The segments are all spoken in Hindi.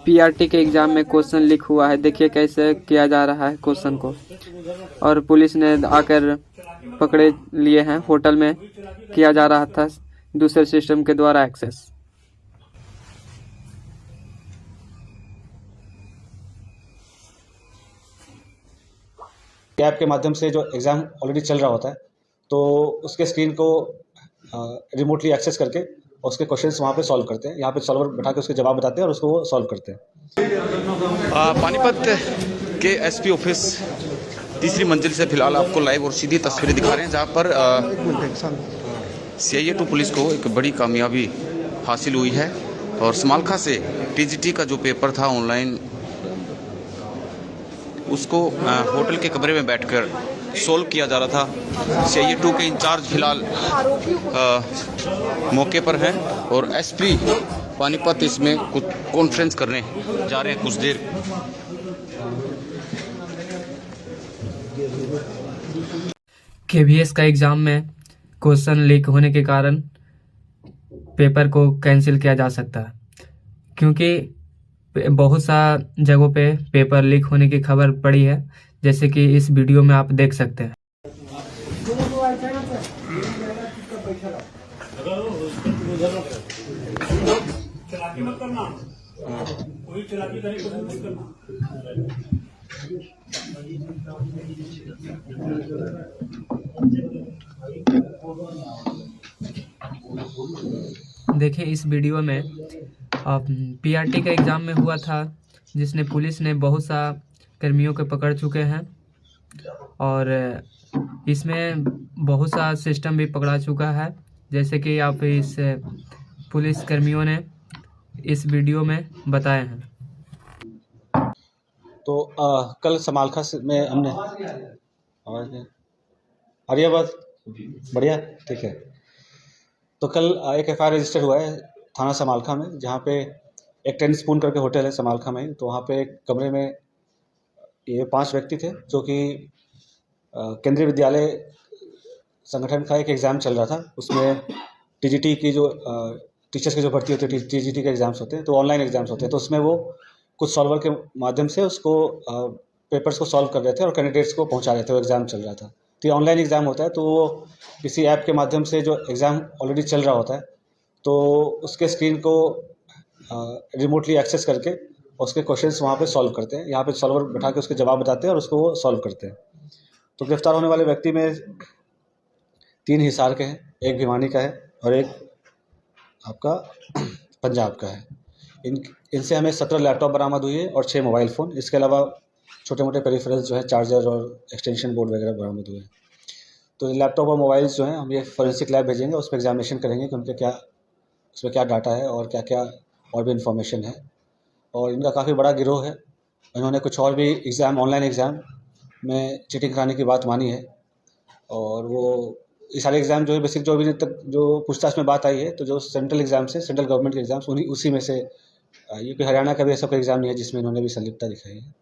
पीआरटी के एग्जाम में क्वेश्चन लीक हुआ है। देखिए कैसे किया जा रहा है क्वेश्चन को, और पुलिस ने आकर पकड़े लिए हैं। होटल में किया जा रहा था दूसरे सिस्टम के द्वारा एक्सेस। ऐप के माध्यम से जो एग्ज़ाम ऑलरेडी चल रहा होता है तो उसके स्क्रीन को रिमोटली एक्सेस करके उसके क्वेश्चंस वहाँ पे सॉल्व करते हैं। यहाँ पे सॉल्वर बैठा के उसके जवाब बताते हैं और उसको वो सॉल्व करते हैं। पानीपत के एसपी ऑफिस तीसरी मंजिल से फिलहाल आपको लाइव और सीधी तस्वीरें दिखा रहे हैं, जहाँ पर सीआईए 2 पुलिस को एक बड़ी कामयाबी हासिल हुई है। और समालखा से टीजीटी का जो पेपर था ऑनलाइन, उसको होटल के कमरे में बैठकर सोल्व किया जा रहा था। सीआईए 2 के इंचार्ज फिलहाल मौके पर हैं और एसपी पानीपत इसमें कुछ कॉन्फ्रेंस करने जा रहे हैं कुछ देर। केवीएस का एग्जाम में क्वेश्चन लीक होने के कारण पेपर को कैंसिल किया जा सकता है, क्योंकि बहुत सा जगहों पे पेपर लीक होने की खबर पड़ी है, जैसे कि इस वीडियो में आप देख सकते हैं। देखिए इस वीडियो में पीआरटी का एग्ज़ाम में हुआ था, जिसने पुलिस ने बहुत सा कर्मियों को पकड़ चुके हैं और इसमें बहुत सा सिस्टम भी पकड़ा चुका है, जैसे कि आप इस पुलिस कर्मियों ने इस वीडियो में बताए हैं। तो कल समालखा में हमने आर्याबाद बढ़िया ठीक है। तो कल एक एफआईआर रजिस्टर हुआ है थाना समालखा में, जहाँ पे एक 10 स्पून करके होटल है समालखा में। तो वहाँ पे एक कमरे में ये 5 व्यक्ति थे, जो कि केंद्रीय विद्यालय संगठन का एक एग्ज़ाम चल रहा था। उसमें टीजीटी की जो टीचर्स की जो भर्ती होती है, टीजीटी के एग्ज़ाम्स होते हैं, तो ऑनलाइन एग्ज़ाम्स होते हैं। तो उसमें वो कुछ सॉल्वर के माध्यम से उसको पेपर्स को सॉल्व कर रहे थे और कैंडिडेट्स को पहुँचा रहे थे। वो एग्ज़ाम चल रहा था, तो ये ऑनलाइन एग्ज़ाम होता है। तो वो किसी ऐप के माध्यम से जो एग्ज़ाम ऑलरेडी चल रहा होता है तो उसके स्क्रीन को रिमोटली एक्सेस करके उसके क्वेश्चंस वहाँ पे सॉल्व करते हैं। यहाँ पे सॉल्वर बैठा के उसके जवाब बताते हैं और उसको वो सॉल्व करते हैं। तो गिरफ्तार होने वाले व्यक्ति में 3 हिसार के हैं, 1 भिवानी का है और 1 आपका पंजाब का है। इनसे हमें 17 लैपटॉप बरामद हुई है और 6 मोबाइल फ़ोन। इसके अलावा छोटे मोटे पेरिफेरल्स जो है, चार्जर और एक्सटेंशन बोर्ड वगैरह बरामद हुए हैं। तो लैपटॉप और मोबाइल्स जो हैं हम ये फॉरेंसिक लैब भेजेंगे, उस पर एग्जामिनेशन करेंगे कि उनके क्या उसमें क्या डाटा है और क्या क्या और भी इन्फॉर्मेशन है। और इनका काफ़ी बड़ा गिरोह है। इन्होंने कुछ और भी एग्ज़ाम, ऑनलाइन एग्ज़ाम में चीटिंग कराने की बात मानी है। और वो ये सारे एग्ज़ाम जो है बेसिक, जो अभी तक जो पूछताछ में बात आई है, तो जो सेंट्रल एग्ज़ाम से, सेंट्रल गवर्नमेंट के एग्ज़ाम्स उसी में से यूपी हरियाणा का भी ऐसा कोई एग्ज़ाम नहीं है जिसमें इन्होंने भी संलिप्तता दिखाई है।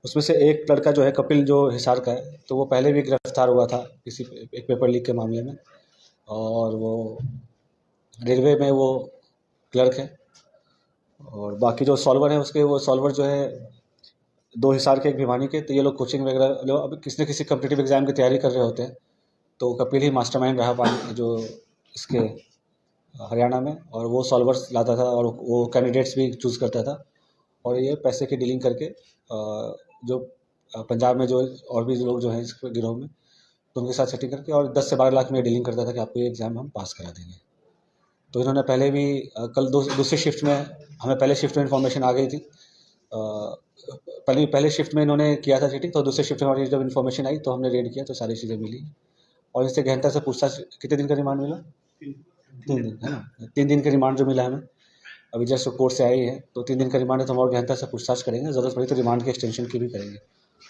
उसमें से एक लड़का जो है कपिल, जो हिसार का है, तो वो पहले भी गिरफ्तार हुआ था किसी एक पेपर लीक के मामले में, और वो रेलवे में वो क्लर्क है। और बाकी जो सॉल्वर है उसके, वो सॉल्वर जो है 2 हिसार के, 1 भिवानी के। तो ये लोग कोचिंग वगैरह लोग अब किसी न किसी कम्पिटिटिव एग्ज़ाम की तैयारी कर रहे होते हैं। तो कपिल ही मास्टरमाइंड रहा जो इसके हरियाणा में, और वो सॉल्वर्स लाता था और वो कैंडिडेट्स भी चूज़ करता था। और ये पैसे की डीलिंग करके जो पंजाब में जो और भी लोग जो हैं इस गिरोह में, तो उनके साथ सेटिंग करके और 10 से 12 लाख में डीलिंग करता था कि आपको ये एग्ज़ाम हम पास करा देंगे। तो इन्होंने पहले भी कल दूसरी शिफ्ट में, हमें पहले शिफ्ट में इन्फॉर्मेशन आ गई थी। पहले शिफ्ट में इन्होंने किया था चीटिंग, तो दूसरे शिफ्ट में हमारी जब इन्फॉर्मेशन आई तो हमने रेड किया, तो सारी चीज़ें मिली। और इनसे गहनता से पूछताछ। कितने दिन का रिमांड मिला? 3 दिन, है ना। 3 दिन का रिमांड जो मिला हमें, अभी जस्ट कोर्ट से आई है, तो 3 दिन का रिमांड है। तो हम और गहनता से पूछताछ करेंगे, ज़रूरत पड़ी तो रिमांड की एक्सटेंशन की भी करेंगे।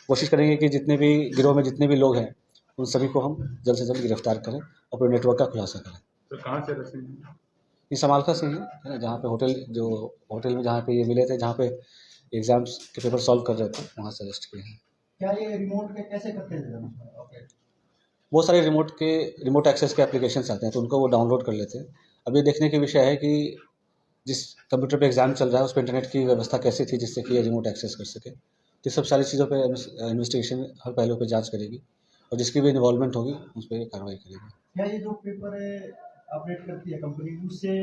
कोशिश करेंगे कि जितने भी गिरोह में जितने भी लोग हैं उन सभी को हम जल्द से जल्द गिरफ्तार करें और पूरे नेटवर्क का खुलासा करें। तो कहाँ से रसीद? ये समालखा से ही है ना, जहाँ पे होटल में जहाँ पे ये मिले थे, जहाँ पे एग्ज़ाम्स के पेपर सॉल्व कर रहे थे, वहाँ से अरेस्ट किए हैं। क्या ये रिमोट पे कैसे करते थे? ओके, बहुत सारे रिमोट एक्सेस के एप्लीकेशंस आते हैं, तो उनको वो डाउनलोड कर लेते हैं। अब ये देखने की विषय है कि जिस कंप्यूटर पे एग्ज़ाम चल रहा है उस पर इंटरनेट की व्यवस्था कैसी थी जिससे कि ये रिमोट एक्सेस कर सके। तो सब सारी चीज़ों पे इन्वेस्टिगेशन हर पहलू पे जांच करेगी और जिसकी भी इन्वॉल्वमेंट होगी उस पर कार्रवाई करेगी। क्या ये जो पेपर अपडेट करती है कंपनी, उससे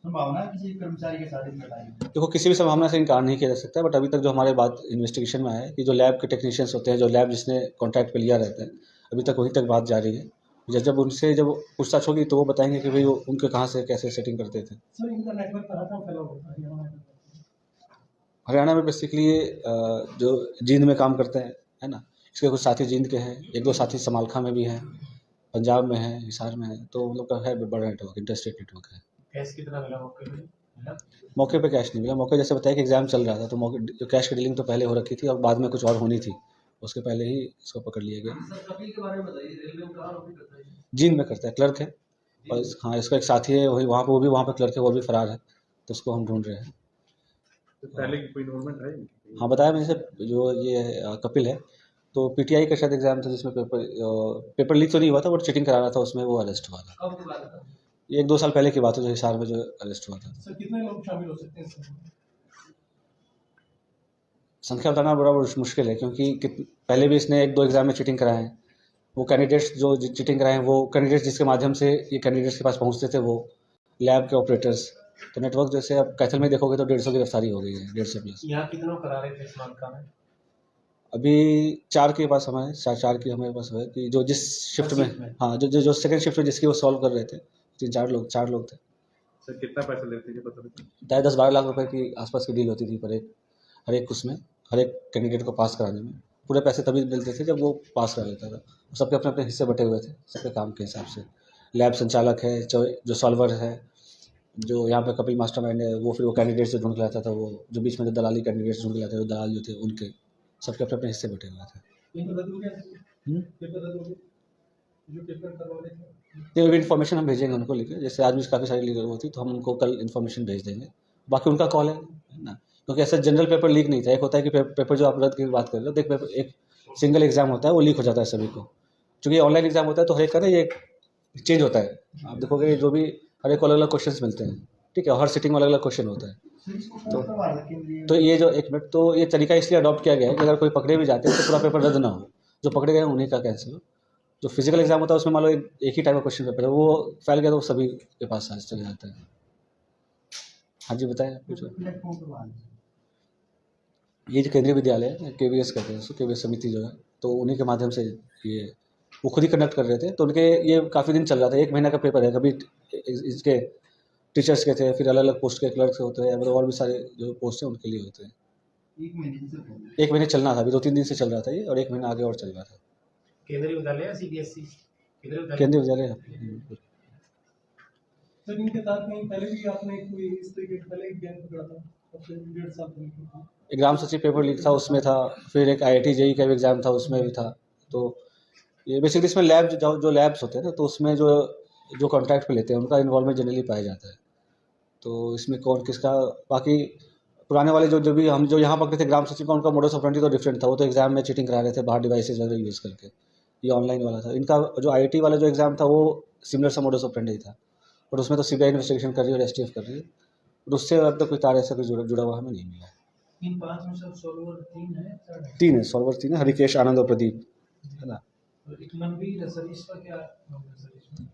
संभावना है किसी कर्मचारी के साथ इसमें टाइम? देखो, किसी भी संभावना से इनकार नहीं किया जा सकता, बट अभी तक जो हमारे बात इन्वेस्टिगेशन में आया है कि जो लैब के टेक्नीशियंस होते हैं, जो लैब जिसने कॉन्ट्रैक्ट पे लिया रहता है, अभी तक वहीं तक बात जारी है। जब उनसे जब पूछताछ होगी तो वो बताएंगे कि भाई वो उनके कहाँ से कैसे सेटिंग करते थे। सर इनका नेटवर्क कहाँ कहाँ फैला हुआ है? हरियाणा में बेसिकली ये जो जींद में काम करते हैं, है ना, इसके कुछ साथी जींद के हैं, एक दो साथी समालखा में भी हैं, पंजाब में है, हिसार में है, तो उन लोग का है बड़ा नेटवर्क, इंटरस्टेट नेटवर्क है। कैश कितना मिला मौके पे? मौके पे कैश नहीं मिला। मौके जैसे बताया कि एग्ज़ाम चल रहा था तो मौके जो कैश की डीलिंग तो पहले हो रखी थी और बाद में कुछ और होनी थी, उसके पहले ही इसको पकड़ लिया गया। सर कपिल के बारे में बताइए, रेलवे में कहाँ नौकरी करता है? जींद में करता है, क्लर्क है। और हाँ, इसका एक साथी है वही वहाँ पे, वो भी वहाँ पे क्लर्क है, वो भी फरार है, तो उसको हम ढूंढ रहे हैं। तो पहले की कोई इन्वॉल्वमेंट है? हाँ, बताया मैंने से जो ये कपिल है, तो पीटीआई का शायद एग्ज़ाम था जिसमें पेपर लीक तो नहीं हुआ था, बट चीटिंग करा रहा था, उसमें वो अरेस्ट हुआ था। कब की बात है? ये 1-2 साल पहले की बात है, जो हिसार में जो अरेस्ट हुआ था। सर कितने लोग शामिल हो सकते हैं इसमें? संख्या बताना बड़ा मुश्किल है, क्योंकि पहले भी इसने 1-2 एग्ज़ाम में चीटिंग कराए हैं। वो कैंडिडेट्स जो चीटिंग कराए हैं, वो कैंडिडेट्स जिसके माध्यम से ये कैंडिडेट्स के पास पहुँचते थे, वो लैब के ऑपरेटर्स। तो नेटवर्क जैसे अब कैथल में देखोगे तो 150 गिरफ्तारी हो गई है, 150 प्लस। यहाँ कितनों करा रहे थे इस मामला में? अभी 4 के पास हमारे 4 की हमारे पास है कि जो जिस शिफ्ट में, हाँ, जो सेकंड शिफ्ट में जिसकी वो सॉल्व कर रहे थे, 4 लोग थे। सर कितना पैसा लेते थे पता नहीं? शायद 10-12 लाख रुपए की आसपास की डील होती थी पर हर एक उसमें, हर एक कैंडिडेट को पास कराने में। पूरे पैसे तभी मिलते थे जब वो पास करा लेता था। सबके अपने अपने हिस्से बटे हुए थे, सबके काम के हिसाब से। लैब संचालक है, जो सॉल्वर है, जो यहाँ पे कपिल मास्टरमाइंड है, वो फिर वो कैंडिडेट्स जो ढूंढ के लाता था, वो जो बीच में जो दलाली कैंडिडेट्स ढूंढ के लाते थे, वो दलाल जो थे उनके, सबके अपने अपने हिस्से बटे हुए थे। जो पेपर करवा रहे थे ये अभी इन्फॉर्मेशन हम भेजेंगे उनको लेके, जैसे आज भी काफ़ी सारी लीक हुई, तो हम उनको कल इन्फॉर्मेशन भेज देंगे। बाकी उनका कॉल है ना, क्योंकि ऐसा जनरल पेपर लीक नहीं था। एक होता है कि पेपर जो आप रद्द की बात कर रहे हो, तो एक पेपर, एक सिंगल एग्जाम होता है, वो लीक हो जाता है सभी को। चूँकि ऑनलाइन एग्जाम होता है तो हर एक का ना ये चेंज होता है। आप देखोगे जो भी हर एक को अलग अलग क्वेश्चन मिलते हैं, ठीक है, और हर सिटिंग में अलग अलग क्वेश्चन होता है। तो ये जो 1 मिनट, तो ये तरीका इसलिए अडॉप्ट किया गया है कि अगर कोई पकड़े भी जाते हैं तो पूरा पेपर रद्द ना हो, जो पकड़े गए उन्हीं का कैंसिल हो। जो फिजिकल एग्जाम होता है उसमें मान लो एक ही टाइप का क्वेश्चन पेपर है, वो फैल गया तो सभी के पास आज चले जाता है। हाँ जी, बताएं कुछ। ये जो केंद्रीय विद्यालय है, KVS कहते हैं उसको, KVS समिति जो है, तो उन्हीं के माध्यम से ये वो खुद ही कंडक्ट कर रहे थे। तो उनके ये काफ़ी दिन चल रहा था, 1 महीना का पेपर है। कभी इसके टीचर्स के थे, फिर अलग अलग पोस्ट के क्लर्क होते हैं, मतलब और भी सारे जो पोस्ट हैं उनके लिए होते हैं। 1 महीने चलना था, अभी 2-3 दिन से चल रहा था ये, और 1 महीना आगे और चल रहा था। केंद्रीय विद्यालय या CBSE? केंद्रीय विद्यालय। सर इनके साथ कहीं पहले भी आपने कोई इस तरीके के पहले एक गैंग पकड़ा था, अपने 1.5 साल पहले? एग्जाम सचिव पेपर लीक था, उसमें था। फिर एक IIT JEE का भी एग्ज़ाम था, उसमें भी था। तो ये बेसिकली इसमें लैब जो लैब्स होते हैं ना, तो उसमें जो कॉन्ट्रैक्ट पे लेते हैं उनका इन्वॉल्वमेंट जनरली पाया जाता है। तो इसमें कौन किसका, बाकी पुराने वाले जो भी हम जो यहाँ पकड़े थे ग्राम सचिव का, उनका मोडस ऑपरेंडी तो डिफरेंट था। वो तो एग्जाम में चीटिंग करा रहे थे बाहर डिवाइसेज वगैरह यूज़ करके। ये ऑनलाइन वाला था। इनका जो IIT वाला जो एग्ज़ाम था वो सिमिलर सा मोडस ऑपरेंडी था, बट उसमें तो CBI इन्वेस्टिगेशन कर रही है और STF कर रही है, और उससे अब तक कोई तार ऐसा कोई जुड़ा हुआ हमें नहीं मिला है। इन 5 में सब सॉल्वर 3 है? 3 है, सॉल्वर 3 है, हरिकेश, आनंद और प्रदीप, है ना। एक मनवीर सतीश का क्या नाम है सर इसमें?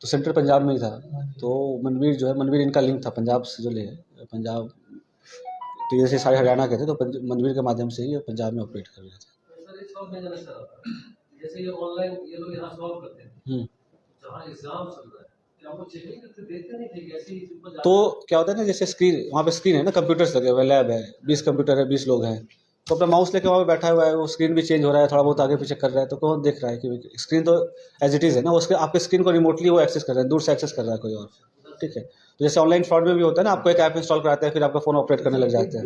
तो सेंटर पंजाब में ही था। तो मनवीर जो है, मनवीर इनका लिंक था पंजाब से, जो ले पंजाब, तो जैसे सारे हरियाणा के थे, तो मनवीर के माध्यम से ही पंजाब में ऑपरेट कर रहे थे। सर एक सवाल मेरा सर, जैसे ये ऑनलाइन ये लोग यहाँ सॉल्व करते हैं, जहाँ एग्जाम चल रहा है, क्या वो चेकिंग करते देखते नहीं थे कैसे ही सिंपल? तो क्या होता है ना, जैसे स्क्रीन, वहाँ पे स्क्रीन है ना, कंप्यूटर्स लगे हुए, लैब है, 20 कंप्यूटर है, 20 लोग हैं, तो अपना माउस लेके वहाँ पे बैठा हुआ है, वो स्क्रीन भी चेंज हो रहा है, थोड़ा बहुत आगे पीछे कर रहा है, तो कौन देख रहा है कि स्क्रीन तो एज इट इज़ है ना, उसके आपके स्क्रीन को रिमोटली वो एक्सेस कर रहा है, दूर से एक्सेस कर रहा है कोई और, ठीक है। तो जैसे ऑनलाइन फ्रॉड में भी होता है ना, आपको एक ऐप इंस्टॉल कराते हैं, फिर आपका फ़ोन ऑपरेट करने लग जाते हैं।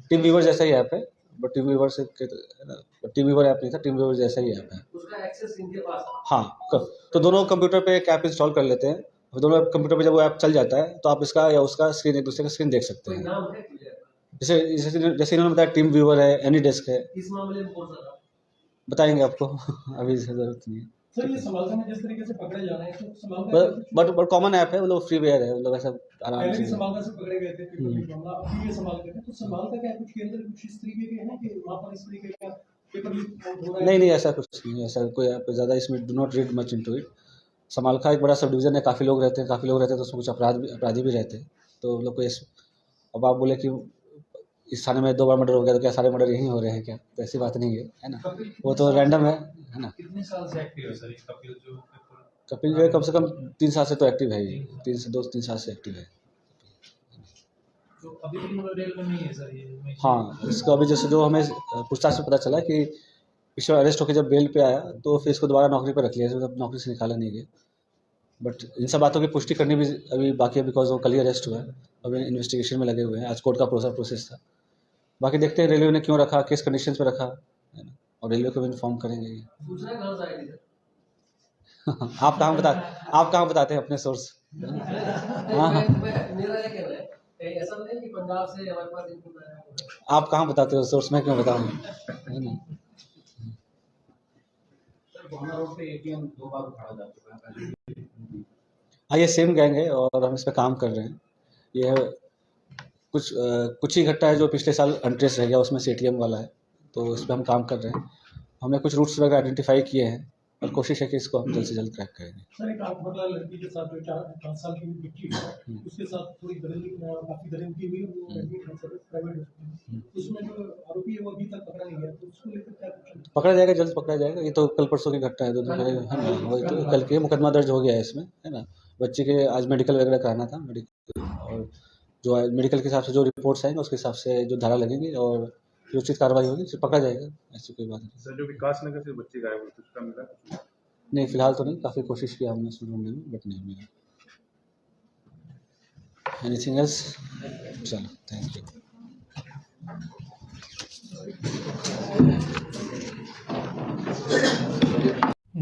टीम व्यूवर जैसा ही ऐप है, बट टीम व्यूवर से टीम व्यूवर ऐप नहीं था, टीम व्यूवर जैसा ही ऐप है। उसका एक्सेस इनके पास है? हाँ, तो दोनों कंप्यूटर पे एक ऐप इंस्टॉल कर लेते हैं, और दोनों कंप्यूटर पे जब वो ऐप चल जाता है तो आप इसका या उसका स्क्रीन, एक दूसरे का स्क्रीन देख सकते कोई हैं। नाम है क्लियर? जैसे इन्होंने बताया, टीम व्यूवर है, एनीडेस्क है, इस मामले में कौन सा था? बताएंगे आपको अभी ज़रूरत नहीं है। सर ये समालखा में जिस तरीके से पकड़े जा रहे हैं तो समालखा बट कॉमन ऐप है, मतलब फ्री वेयर है, मतलब ऐसा आराम पहले से। भी समालखा से पकड़े गए थे पेपर मामला, अभी ये समालखा है तो समालखा क्या कुछ केंद्र कुछ इस तरीके के हैं कि वहाँ पर इस तरीके का पेपर लीक हो रहा है? नहीं ऐसा कुछ नहीं है, ऐसा कोई आप ज़्यादा इसमें do not read much into it. Samalkha एक बड़ा सब डिवीज़न है, काफ़ी लोग रहते हैं तो उसमें कुछ अपराधी भी रहते हैं, तो लोग को अब आप बोले कि इस थाने में 2 बार मर्डर हो गया तो क्या सारे मर्डर यहीं हो रहे हैं क्या, तो ऐसी बात नहीं है ना, वो तो रैंडम है ना। कितने साल से एक्टिव है सर ये कपिल जो कपिल जो है कम से कम 3 साल से तो एक्टिव है ही, 2-3 साल से एक्टिव है। तो अभी भी मतलब रेल में नहीं है सर ये? हाँ, इसको अभी जैसे जो हमें पूछताछ में पता चला कि पिछले अरेस्ट होकर जब बेल पे आया तो फिर इसको दोबारा नौकरी पर रख लिया, मतलब नौकरी से निकाला नहीं गया। बट इन सब बातों की पुष्टि करनी भी अभी बाकी है, बिकॉज वो कल ही अरेस्ट हुआ है, अभी इन्वेस्टिगेशन में लगे हुए हैं, आज कोर्ट का प्रोसेस था। बाकी देखते हैं रेलवे ने क्यों रखा, किस कंडीशन पे रखा है ना, और रेलवे को भी इन्फॉर्म करेंगे। दूसरा कहाँ से आएगी सर? आप कहाँ बताते हैं अपने सोर्स? मेरा ये कहना है ऐसा नहीं कि पंजाब से हमारे पास इनपुट आया है। आप कहाँ बताते हो सोर्स, में क्यों बताऊँ, है ना। रोड पे एटीएम 2 बार उठाया जा चुका है। हाँ, ये सेम गैंग है और हम इस पर काम कर रहे हैं। ये कुछ ही घटना है जो पिछले साल अनट्रेस रह गया, उसमें से ATM वाला है, तो इस पर हम काम कर रहे हैं। हमने कुछ रूट्स वगैरह आइडेंटिफाई किए हैं और कोशिश है कि इसको हम जल्द से जल्द क्रैक करेंगे। सर एक आठ लड़की के साथ जो 4 साल की बच्ची है उसके साथ थोड़ी काफी दरिंदगी हुई, वो एडमिट है सर प्राइवेट हॉस्पिटल, उसमें जो आरोपी है वो अभी तक पकड़ा नहीं गया, तो उसको लेकर क्या कुछ पकड़ा जाएगा, जल्द पकड़ा जाएगा। ये तो कल परसों की घटना है, 2 दिन पहले है ना, वही तो कल के मुकदमा दर्ज हो गया है इसमें, है ना। बच्चे के आज मेडिकल वगैरह कराना था, और जो मेडिकल के हिसाब से जो रिपोर्ट्स आएंगे उसके हिसाब से जो धारा लगेंगी और जो उचित कार्रवाई होगी उसे पकड़ा जाएगा, ऐसी कोई बात नहीं। सर जो विकास नगर से बच्चे गायब हुए थे उसका मिला कुछ? नहीं, फिलहाल तो नहीं, काफ़ी कोशिश किया हमने उसको ढूंढने में, बट नहीं मिला। Anything else? चलो, थैंक यू।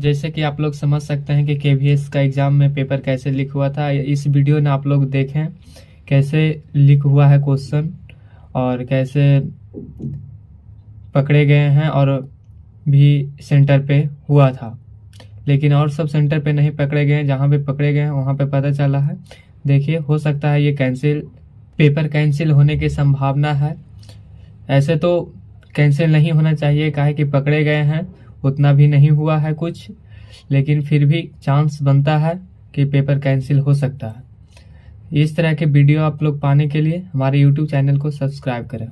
जैसे कि आप लोग समझ सकते हैं कि KVS का एग्ज़ाम में पेपर कैसे लीक हुआ था। इस वीडियो में आप लोग देखें कैसे लीक हुआ है क्वेश्चन और कैसे पकड़े गए हैं, और भी सेंटर पे हुआ था, लेकिन और सब सेंटर पे नहीं पकड़े गए हैं। जहाँ पे पकड़े गए हैं वहाँ पे पता चला है। देखिए, हो सकता है ये पेपर कैंसिल होने की संभावना है। ऐसे तो कैंसिल नहीं होना चाहिए, काहे कि पकड़े गए हैं, उतना भी नहीं हुआ है कुछ, लेकिन फिर भी चांस बनता है कि पेपर कैंसिल हो सकता है। इस तरह के वीडियो आप लोग पाने के लिए हमारे YouTube चैनल को सब्सक्राइब करें।